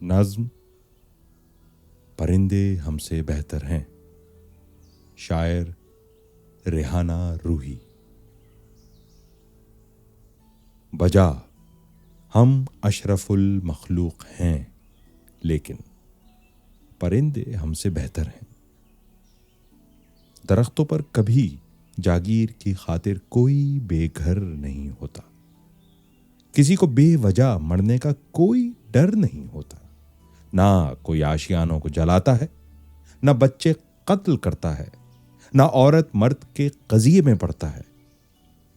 نظم پرندے ہم سے بہتر ہیں، شاعر ریحانہ روحی۔ بجا ہم اشرف المخلوق ہیں، لیکن پرندے ہم سے بہتر ہیں۔ درختوں پر کبھی جاگیر کی خاطر کوئی بے گھر نہیں ہوتا، کسی کو بے وجہ مرنے کا کوئی ڈر نہیں ہوتا، نہ کوئی آشیانوں کو جلاتا ہے، نہ بچے قتل کرتا ہے، نہ عورت مرد کے قضیے میں پڑتا ہے۔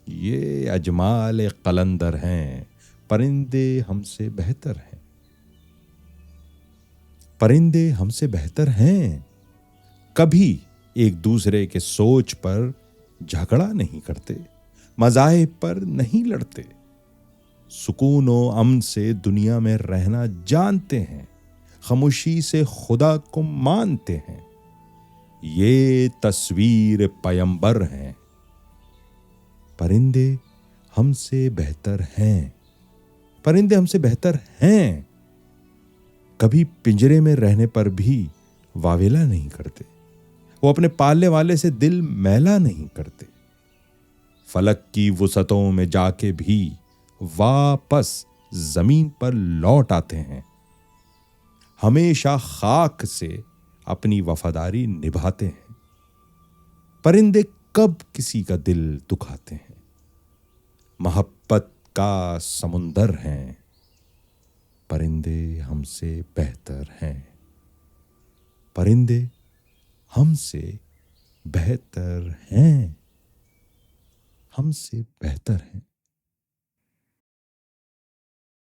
یہ اجمال قلندر ہیں، پرندے ہم سے بہتر ہیں۔ پرندے ہم سے بہتر ہیں، کبھی ایک دوسرے کے سوچ پر جھگڑا نہیں کرتے، مذاہب پر نہیں لڑتے، سکون و امن سے دنیا میں رہنا جانتے ہیں، خاموشی سے خدا کو مانتے ہیں۔ یہ تصویر پیمبر ہیں، پرندے ہم سے بہتر ہیں۔ پرندے ہم سے بہتر ہیں، کبھی پنجرے میں رہنے پر بھی واویلا نہیں کرتے، وہ اپنے پالنے والے سے دل میلا نہیں کرتے، فلک کی وسعتوں میں جا کے بھی واپس زمین پر لوٹ آتے ہیں، ہمیشہ خاک سے اپنی وفاداری نبھاتے ہیں۔ پرندے کب کسی کا دل دکھاتے ہیں، محبت کا سمندر ہیں، پرندے ہم سے بہتر ہیں۔ پرندے ہم سے بہتر ہیں، ہم سے بہتر ہیں۔